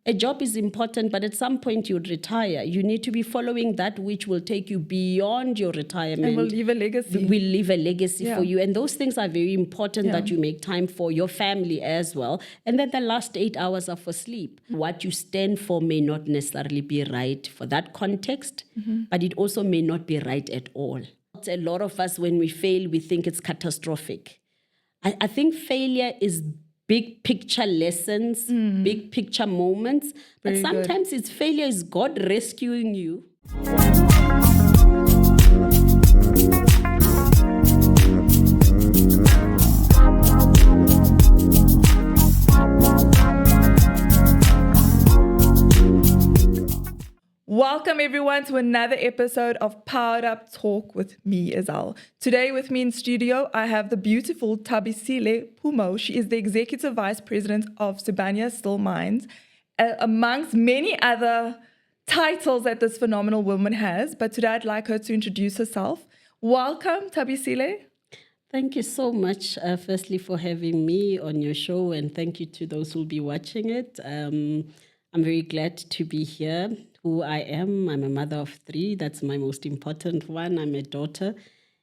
a job is important, but at some point you'd retire. You need to be following that which will take you beyond your retirement. And will leave a legacy. Will leave a legacy for you. And those things are very important that you make time for your family as well. And then the last 8 hours are for sleep. What you stand for may not necessarily be right for that context, but it also may not be right at all. A lot of us, when we fail, we think it's catastrophic. I think failure is big picture lessons, big picture moments. But sometimes it's failure is God rescuing you. Welcome everyone to another episode of Powered Up Talk with me, Izal. Today with me in studio, I have the beautiful Thabisile Phumo. She is the Executive Vice President of Sibanye-Stillwater, amongst many other titles that this phenomenal woman has. But today I'd like her to introduce herself. Welcome, Thabisile. Thank you so much, firstly, for having me on your show, and thank you to those who will be watching it. I'm very glad to be here. Who I am, I'm a mother of 3. That's my most important one. I'm a daughter,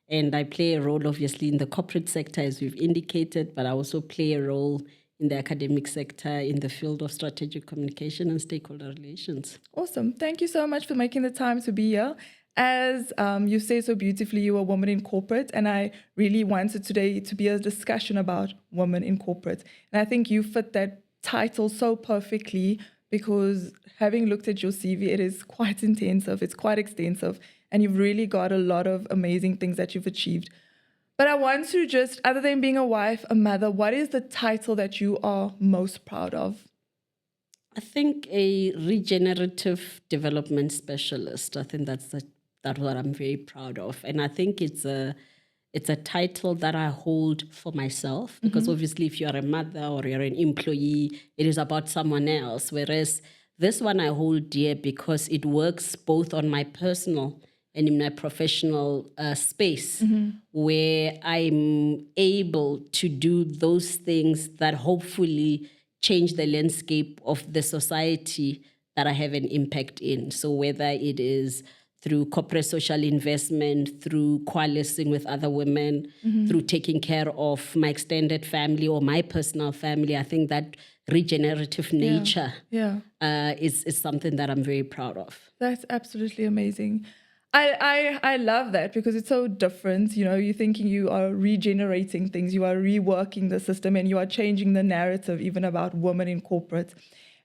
and I play a role, obviously, in the corporate sector, as we've indicated, but I also play a role in the academic sector in the field of strategic communication and stakeholder relations. Awesome. Thank you so much for making the time to be here. As you say so beautifully, you're a woman in corporate, and I really wanted today to be a discussion about women in corporate. And I think you fit that title so perfectly, because having looked at your CV, it is quite intensive, it's quite extensive, and you've really got a lot of amazing things that you've achieved. But I want to just, other than being a wife, a mother, what is the title that you are most proud of? I think a regenerative development specialist. I think that's what I'm very proud of. And I think it's a title that I hold for myself, because obviously if you're a mother or you're an employee, it is about someone else. Whereas this one I hold dear because it works both on my personal and in my professional space, where I'm able to do those things that hopefully change the landscape of the society that I have an impact in. So whether it is through corporate social investment, through coalescing with other women, through taking care of my extended family or my personal family, I think that regenerative nature is something that I'm very proud of. That's absolutely amazing. I love that, because it's so different. You know, you're thinking you are regenerating things, you are reworking the system, and you are changing the narrative even about women in corporate.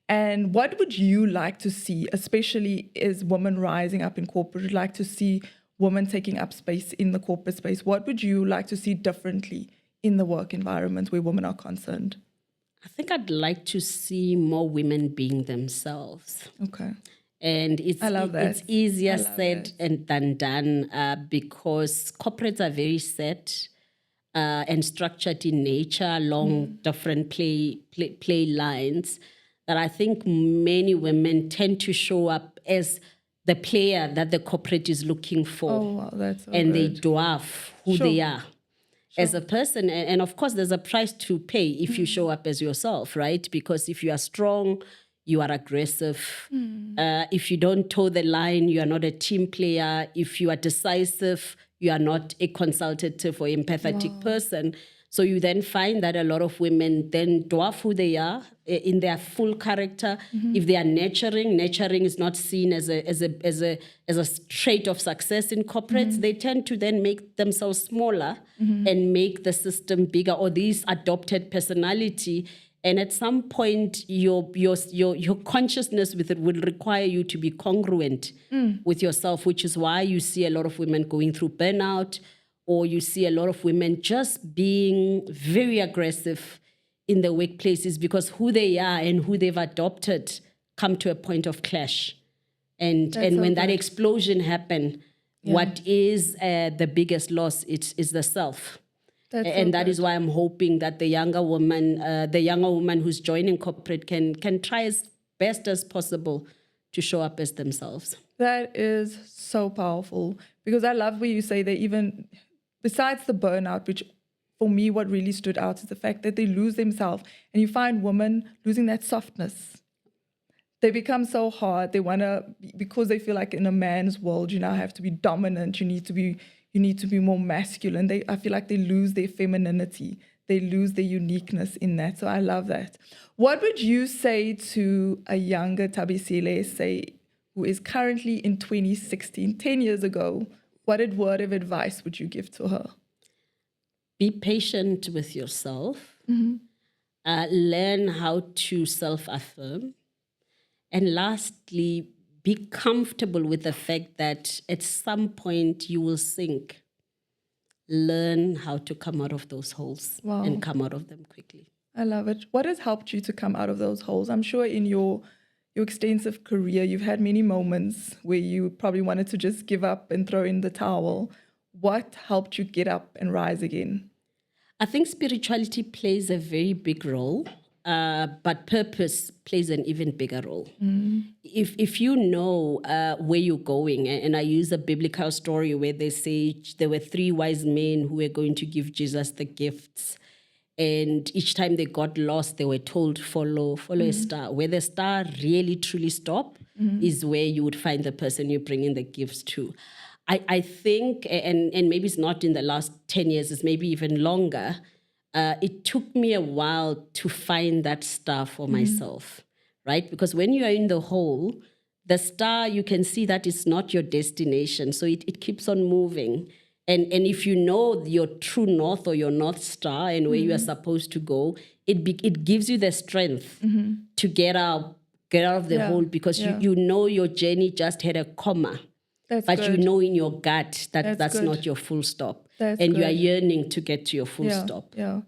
And what would you like to see, especially as women rising up in corporate? Would you like to see women taking up space in the corporate space? What would you like to see differently in the work environment where women are concerned? I think I'd like to see more women being themselves. Okay. And it's easier said than done, because corporates are very set and structured in nature along different play lines, that I think many women tend to show up as the player that the corporate is looking for. Oh, wow, that's so and good. They dwarf who they are as a person. And of course, there's a price to pay if you show up as yourself, right? Because if you are strong, you are aggressive. If you don't toe the line, you are not a team player. If you are decisive, you are not a consultative or empathetic person. So you then find that a lot of women then dwarf who they are in their full character. If they are nurturing is not seen as a trait of success in corporates. They tend to then make themselves smaller and make the system bigger, or this adopted personality. And at some point, your consciousness with it will require you to be congruent with yourself, which is why you see a lot of women going through burnout, or you see a lot of women just being very aggressive in the workplaces, because who they are and who they've adopted come to a point of clash. And when that explosion happens, what is the biggest loss is the self. That is why I'm hoping that the younger woman who's joining corporate can try as best as possible to show up as themselves. That is so powerful, because I love where you say that even besides the burnout, which for me, what really stood out is the fact that they lose themselves, and you find women losing that softness, they become so hard. They want to, because they feel like in a man's world, you now have to be dominant. You need to be more masculine. I feel like they lose their femininity. They lose their uniqueness in that. So I love that. What would you say to a younger Thabisile, say, who is currently in 2016, 10 years ago? What word of advice would you give to her? Be patient with yourself. Learn how to self-affirm. And lastly, be comfortable with the fact that at some point you will sink. Learn how to come out of those holes and come out of them quickly. I love it. What has helped you to come out of those holes? I'm sure in your extensive career, you've had many moments where you probably wanted to just give up and throw in the towel. What helped you get up and rise again? I think spirituality plays a very big role, but purpose plays an even bigger role. If you know where you're going, and I use a biblical story where they say there were 3 wise men who were going to give Jesus the gifts. And each time they got lost, they were told, follow a star. Where the star really, truly stop is where you would find the person you're bringing the gifts to. I think, and maybe it's not in the last 10 years, it's maybe even longer, it took me a while to find that star for myself, right? Because when you are in the hole, the star, you can see that it's not your destination. So it keeps on moving. And if you know your true north or your north star and where you are supposed to go, it gives you the strength to get out of the hole, because you know your journey just had a comma. But you know in your gut that that's not your full stop. And you are yearning to get to your full stop. Yeah.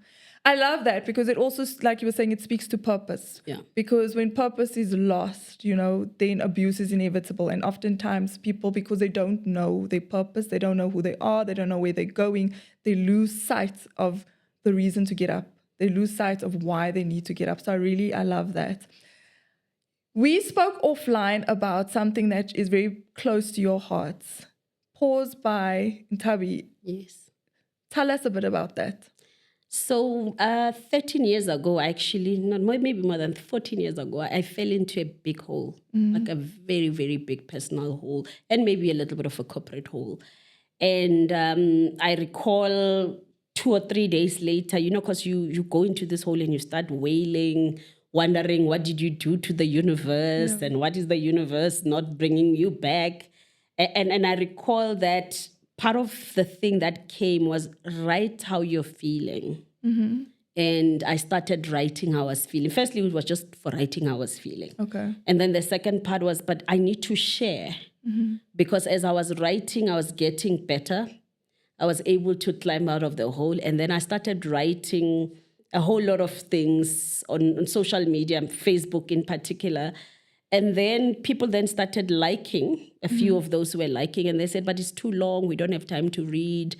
I love that, because it also, like you were saying, it speaks to purpose. Yeah. Because when purpose is lost, then abuse is inevitable. And oftentimes people, because they don't know their purpose, they don't know who they are, they don't know where they're going, they lose sight of the reason to get up. They lose sight of why they need to get up. So I love that. We spoke offline about something that is very close to your hearts. Pause by Nthabi. Yes. Tell us a bit about that. So 13 years ago, actually, maybe more than 14 years ago, I fell into a big hole, like a very, very big personal hole, and maybe a little bit of a corporate hole. And I recall 2 or 3 days later, because you go into this hole and you start wailing, wondering what did you do to the universe and what is the universe not bringing you back. And I recall that part of the thing that came was write how you're feeling. And I started writing how I was feeling. Firstly, it was just for writing how I was feeling. Okay. And then the second part was, but I need to share. Because as I was writing, I was getting better. I was able to climb out of the hole. And then I started writing a whole lot of things on social media, Facebook in particular. And then people then started liking, a few of those who were liking, and they said, but it's too long, we don't have time to read.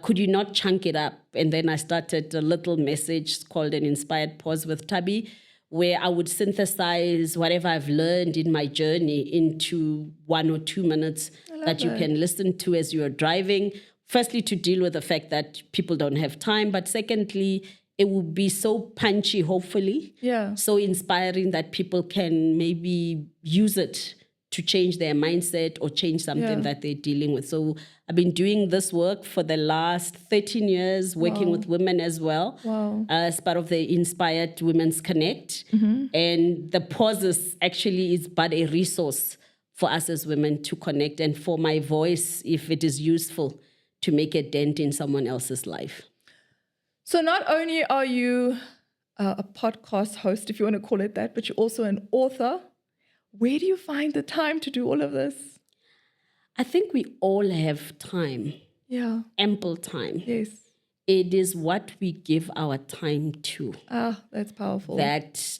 Could you not chunk it up? And then I started a little message called An Inspired Pause with Thabi, where I would synthesize whatever I've learned in my journey into 1 or 2 minutes that you can listen to as you are driving. Firstly, to deal with the fact that people don't have time, but secondly, it would be so punchy, hopefully, so inspiring that people can maybe use it to change their mindset or change something that they're dealing with. So I've been doing this work for the last 13 years, working with women as well, as part of the Inspired Women's Connect. And the pauses actually is but a resource for us as women to connect, and for my voice, if it is useful, to make a dent in someone else's life. So not only are you a podcast host, if you want to call it that, but you're also an author. Where do you find the time to do all of this? I think we all have time. Yeah. Ample time. Yes. It is what we give our time to. That's powerful. That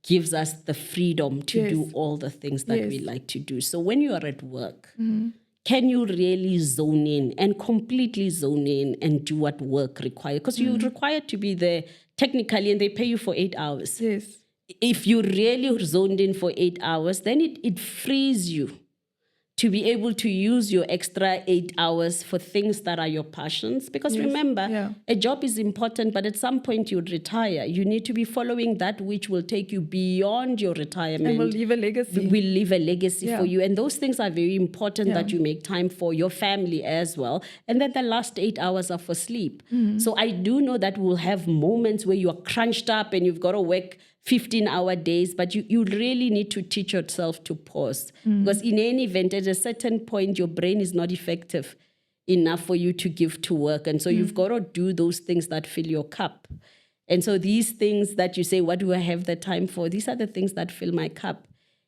gives us the freedom to do all the things that we like to do. So when you are at work, can you really zone in and completely zone in and do what work requires? Because you're required to be there technically, and they pay you for 8 hours. Yes. If you really zoned in for 8 hours, then it frees you to be able to use your extra 8 hours for things that are your passions. Because remember, a job is important, but at some point you'd retire. You need to be following that which will take you beyond your retirement. And will leave a legacy. Will leave a legacy for you. And those things are very important that you make time for your family as well. And then the last 8 hours are for sleep. So I do know that we'll have moments where you're crunched up and you've got to work 15-hour days, but you really need to teach yourself to pause. Because in any event, at a certain point, your brain is not effective enough for you to give to work. And so you've got to do those things that fill your cup. And so these things that you say, what do I have the time for? These are the things that fill my cup.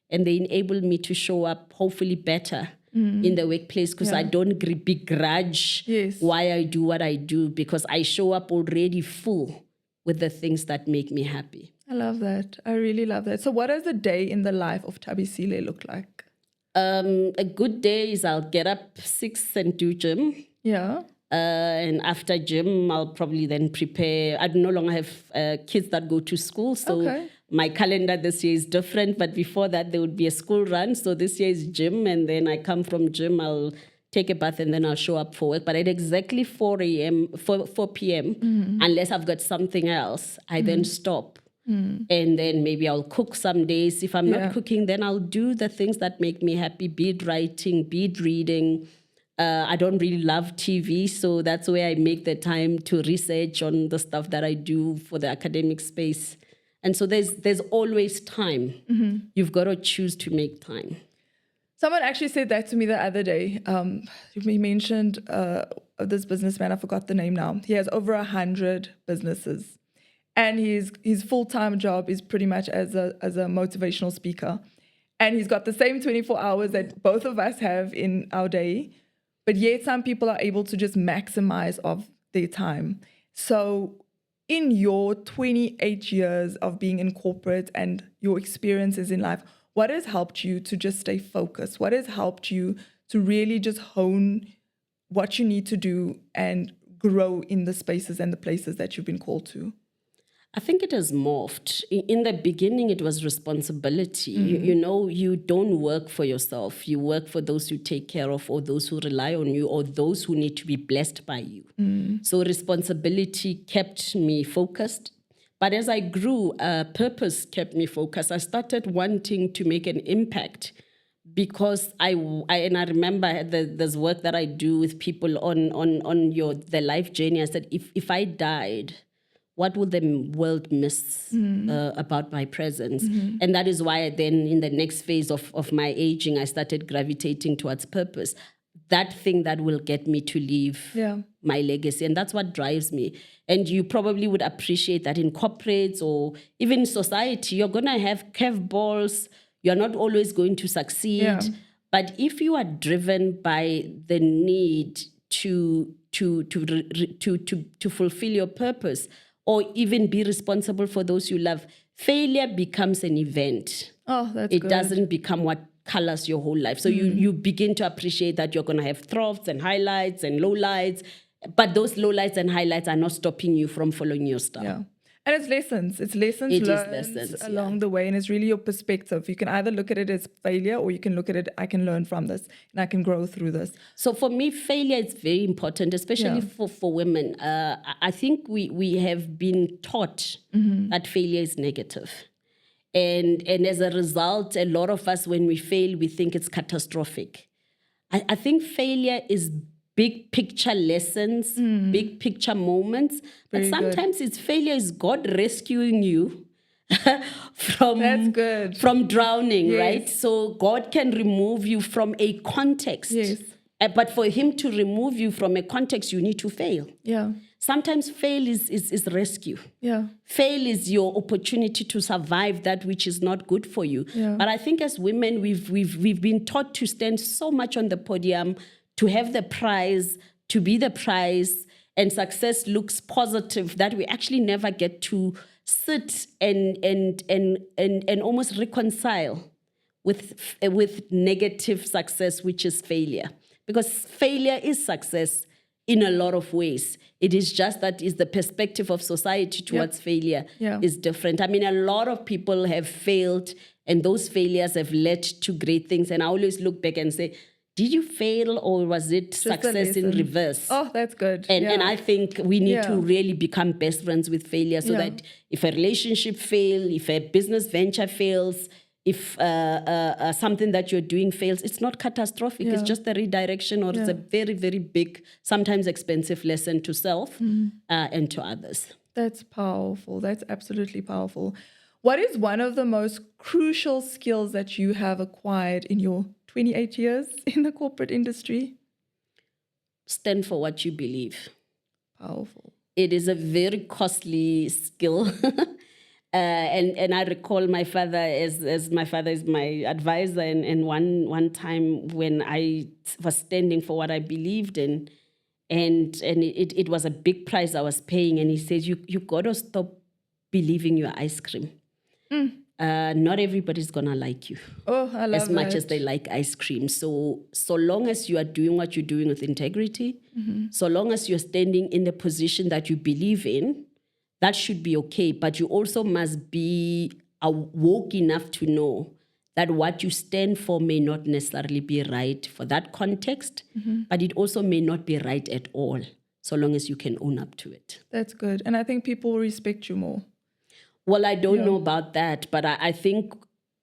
And they enable me to show up hopefully better in the workplace, because I don't begrudge why I do what I do, because I show up already full with the things that make me happy. I love that. I really love that. So what does a day in the life of Thabisile look like? A good day is I'll get up 6 and do gym. Yeah. And after gym, I'll probably then prepare. I no longer have kids that go to school. So my calendar this year is different. But before that, there would be a school run. So this year is gym. And then I come from gym, I'll take a bath, and then I'll show up for work. But at exactly 4 p.m., unless I've got something else, I then stop. And then maybe I'll cook some days. If I'm not cooking, then I'll do the things that make me happy, be it writing, be it reading. I don't really love TV, so that's where I make the time to research on the stuff that I do for the academic space. And so there's always time. You've got to choose to make time. Someone actually said that to me the other day. He mentioned this businessman, I forgot the name now. He has over 100 businesses. And his full-time job is pretty much as a motivational speaker. And he's got the same 24 hours that both of us have in our day. But yet some people are able to just maximize of their time. So in your 28 years of being in corporate and your experiences in life, what has helped you to just stay focused? What has helped you to really just hone what you need to do and grow in the spaces and the places that you've been called to? I think it has morphed. In the beginning, it was responsibility. You know, you don't work for yourself. You work for those you take care of, or those who rely on you, or those who need to be blessed by you. So responsibility kept me focused. But as I grew, purpose kept me focused. I started wanting to make an impact, because I remember there's work that I do with people on the life journey. I said, if I died, what will the world miss about my presence? And that is why then in the next phase of my aging, I started gravitating towards purpose. That thing that will get me to leave my legacy. And that's what drives me. And you probably would appreciate that in corporates or even in society, you're going to have curveballs. You're not always going to succeed. But if you are driven by the need to fulfill your purpose, or even be responsible for those you love, failure becomes an event. Oh, that's good. It doesn't become what colors your whole life. So you begin to appreciate that you're going to have troughs and highlights and lowlights, but those lowlights and highlights are not stopping you from following your stuff. Yeah. And it's lessons. It's lessons learned along the way. And it's really your perspective. You can either look at it as failure, or you can look at it, I can learn from this and I can grow through this. So for me, failure is very important, especially for women. I think we have been taught that failure is negative. And as a result, a lot of us, when we fail, we think it's catastrophic. I think failure is big picture lessons, big picture moments. But sometimes it's failure is God rescuing you from drowning, right? So God can remove you from a context. But for him to remove you from a context, you need to fail. Sometimes fail is rescue. Fail is your opportunity to survive that which is not good for you. But I think as women, we've been taught to stand so much on the podium, to have the prize, to be the prize, and success looks positive, that we actually never get to sit and almost reconcile with negative success, which is failure. Because failure is success in a lot of ways. It is just that is the perspective of society towards failure is different. I mean, a lot of people have failed, and those failures have led to great things. And I always look back and say, did you fail or was it Just a success in lesson. reverse? Oh, that's good. And I think we need to Yeah. really become best friends with failure so that if a relationship fails, if a business venture fails, if something that you're doing fails, it's not catastrophic. It's just a redirection, or it's a very, very big, sometimes expensive lesson to self and to others. That's powerful. That's absolutely powerful. What is one of the most crucial skills that you have acquired in your 28 years in the corporate industry? Stand for what you believe. Powerful. It is a very costly skill. And I recall my father as my father is my advisor, and one time when I was standing for what I believed in, and it was a big price I was paying, and he says, you got to stop believing you're ice cream. Not everybody's gonna like you. Oh, I love as much that. as they like ice cream. So long as you are doing what you're doing with integrity, so long as you're standing in the position that you believe in, that should be okay. But you also must be awoke enough to know that what you stand for may not necessarily be right for that context, but it also may not be right at all, so long as you can own up to it. That's good. And I think people will respect you more. Well, I don't know about that, but I think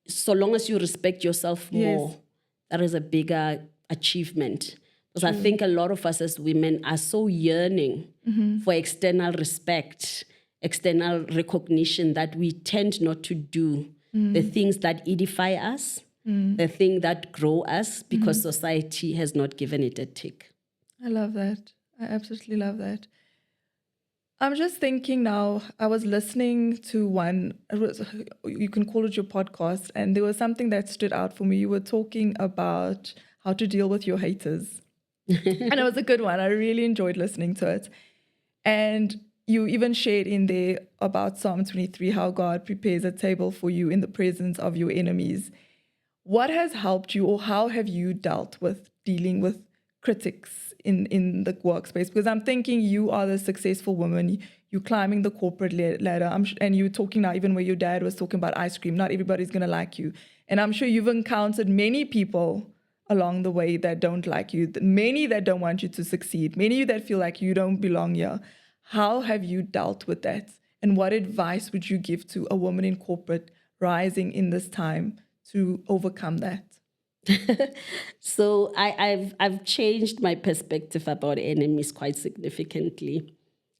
so long as you respect yourself more, that is a bigger achievement. Because I think a lot of us as women are so yearning for external respect, external recognition, that we tend not to do the things that edify us, the things that grow us, because society has not given it a tick. I love that. I absolutely love that. I'm just thinking now, I was listening to you can call it your podcast, and there was something that stood out for me. You were talking about how to deal with your haters. And it was a good one. I really enjoyed listening to it. And you even shared in there about Psalm 23, how God prepares a table for you in the presence of your enemies. What has helped you, or how have you dealt with dealing with critics in the workspace? Because I'm thinking you are the successful woman, you're climbing the corporate ladder, and you're talking now even where your dad was talking about ice cream, not everybody's going to like you. And I'm sure you've encountered many people along the way that don't like you, many that don't want you to succeed, many that feel like you don't belong here. How have you dealt with that? And what advice would you give to a woman in corporate rising in this time to overcome that? So I've changed my perspective about enemies quite significantly.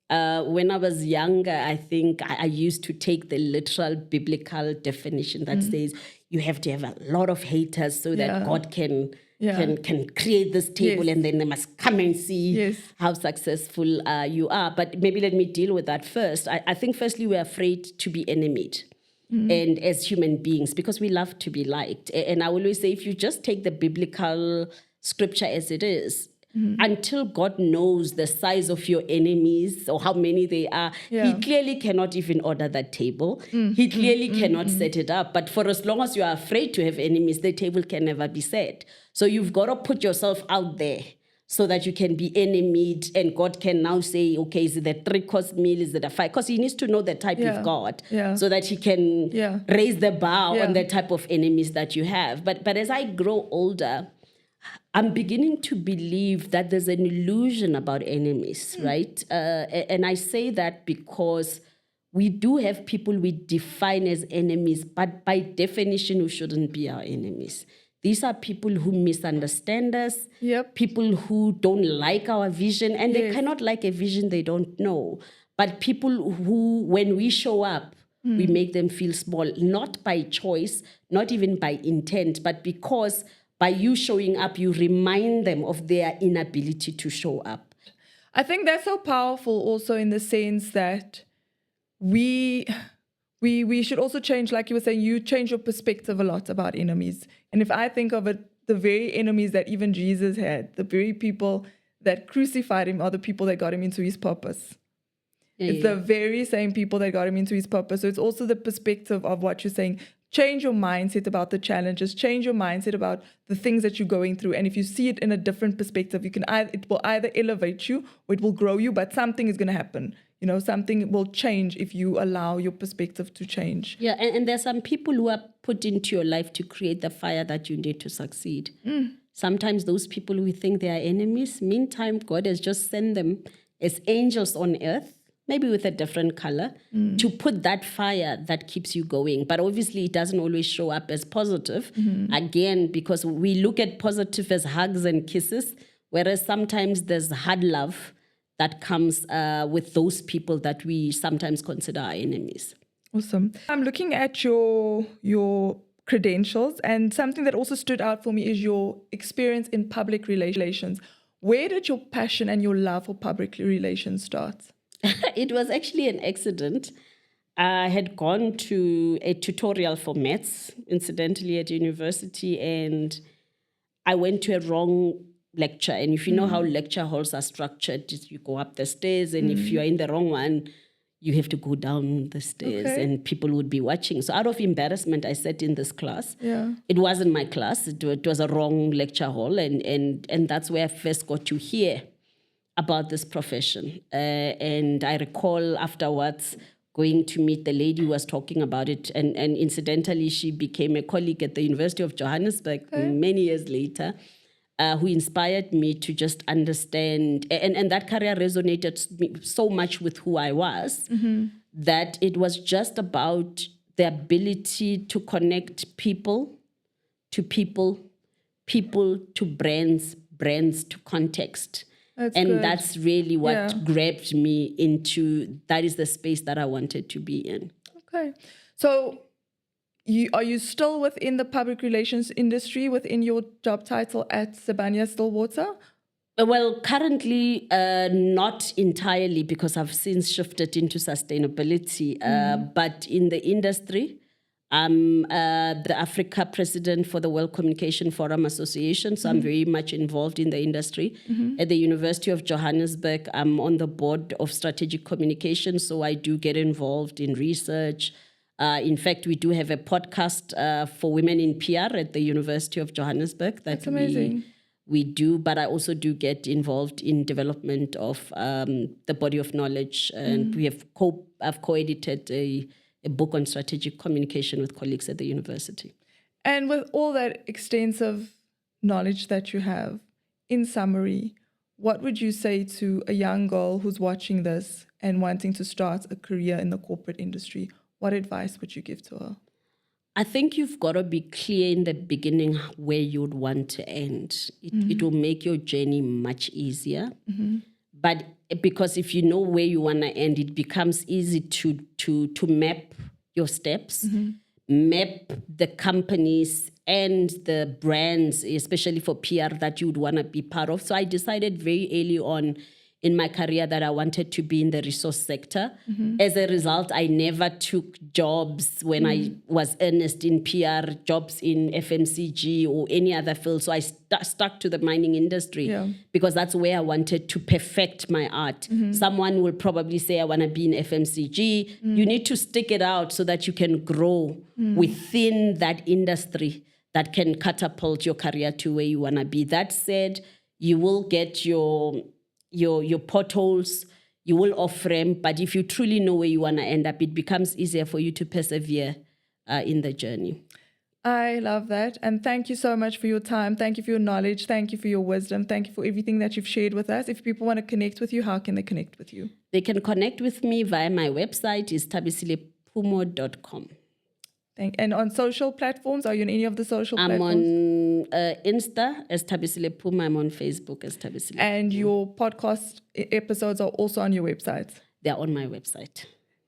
When I was younger, I think I used to take the literal biblical definition that says you have to have a lot of haters so that God can create this table, and then they must come and see how successful you are. But maybe let me deal with that first. I think firstly we're afraid to be enemied. And as human beings, because we love to be liked. And I always say, if you just take the biblical scripture as it is, until God knows the size of your enemies or how many they are, he clearly cannot even order that table. He clearly cannot set it up. But for as long as you are afraid to have enemies, the table can never be set. So you've got to put yourself out there so that you can be enemied, and God can now say, okay, is it a 3-course meal? Is it a 5? Because he needs to know the type of God so that he can raise the bar on the type of enemies that you have. But as I grow older, I'm beginning to believe that there's an illusion about enemies, right? And I say that because we do have people we define as enemies, but by definition, who shouldn't be our enemies. These are people who misunderstand us, people who don't like our vision, and they cannot like a vision they don't know. But people who, when we show up, we make them feel small, not by choice, not even by intent, but because by you showing up, you remind them of their inability to show up. I think that's so powerful also in the sense that we should also change, like you were saying, you change your perspective a lot about enemies. And if I think of it, the very enemies that even Jesus had, the very people that crucified him are the people that got him into his purpose. It's the very same people that got him into his purpose. So it's also the perspective of what you're saying. Change your mindset about the challenges. Change your mindset about the things that you're going through. And if you see it in a different perspective, it will either elevate you or it will grow you, but something is going to happen. You know, something will change if you allow your perspective to change. Yeah, and there's some people who are put into your life to create the fire that you need to succeed. Sometimes those people we think they are enemies, meantime, God has just sent them as angels on earth, maybe with a different color, to put that fire that keeps you going. But obviously, it doesn't always show up as positive. Again, because we look at positive as hugs and kisses, whereas sometimes there's hard love that comes with those people that we sometimes consider our enemies. Awesome. I'm looking at your credentials, and something that also stood out for me is your experience in public relations. Where did your passion and your love for public relations start? It was actually an accident. I had gone to a tutorial for maths, incidentally, at university, and I went to a wrong lecture. And if you know how lecture halls are structured, you go up the stairs, and if you are in the wrong one, you have to go down the stairs, and people would be watching. So out of embarrassment, I sat in this class. Yeah. It wasn't my class. It was a wrong lecture hall, and that's where I first got to hear about this profession. And I recall afterwards going to meet the lady who was talking about it. And incidentally, she became a colleague at the University of Johannesburg many years later, who inspired me to just understand. And that career resonated so much with who I was, that it was just about the ability to connect people to people, people to brands, brands to context. That's really what grabbed me into, that is the space that I wanted to be in. Okay. So are you still within the public relations industry within your job title at Sibanye-Stillwater? Well, currently not entirely, because I've since shifted into sustainability. But in the industry, I'm the Africa president for the World Communication Forum Association, so I'm very much involved in the industry. At the University of Johannesburg, I'm on the board of strategic communication, so I do get involved in research. In fact, we do have a podcast for women in PR at the University of Johannesburg. That's amazing. We do, but I also do get involved in development of the body of knowledge, and I've co-edited a book on strategic communication with colleagues at the university. And with all that extensive knowledge that you have, in summary, what would you say to a young girl who's watching this and wanting to start a career in the corporate industry? What advice would you give to her? I think you've got to be clear in the beginning where you'd want to end. It will make your journey much easier. But because if you know where you want to end, it becomes easy to map your steps, map the companies and the brands, especially for PR, that you would want to be part of. So I decided very early on in my career that I wanted to be in the resource sector. As a result, I never took jobs when I was earnest in PR, jobs in FMCG or any other field. So I stuck to the mining industry because that's where I wanted to perfect my art. Someone will probably say, I want to be in FMCG. You need to stick it out so that you can grow within that industry that can catapult your career to where you want to be. That said, you will get your potholes, you will off-ramp, but if you truly know where you want to end up, it becomes easier for you to persevere in the journey. I love that. And thank you so much for your time. Thank you for your knowledge. Thank you for your wisdom. Thank you for everything that you've shared with us. If people want to connect with you, how can they connect with you? They can connect with me via my website, is thabisilephumo.com. And on social platforms, are you on any of the social platforms? I'm on Insta as Thabisile Phumo. I'm on Facebook as Thabisile Phumo. And your podcast episodes are also on your website? They're on my website.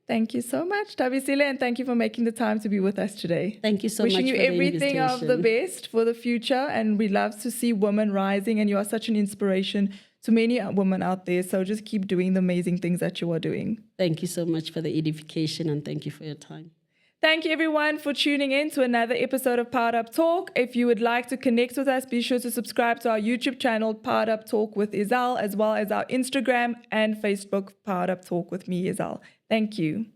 Thank you so much, Thabisile, and thank you for making the time to be with us today. Thank you so much for the invitation. Wishing you everything of the best for the future, and we love to see women rising, and you are such an inspiration to many women out there, so just keep doing the amazing things that you are doing. Thank you so much for the edification, and thank you for your time. Thank you, everyone, for tuning in to another episode of Powered Up Talk. If you would like to connect with us, be sure to subscribe to our YouTube channel, Powered Up Talk with Izal, as well as our Instagram and Facebook, Powered Up Talk with me, Izal. Thank you.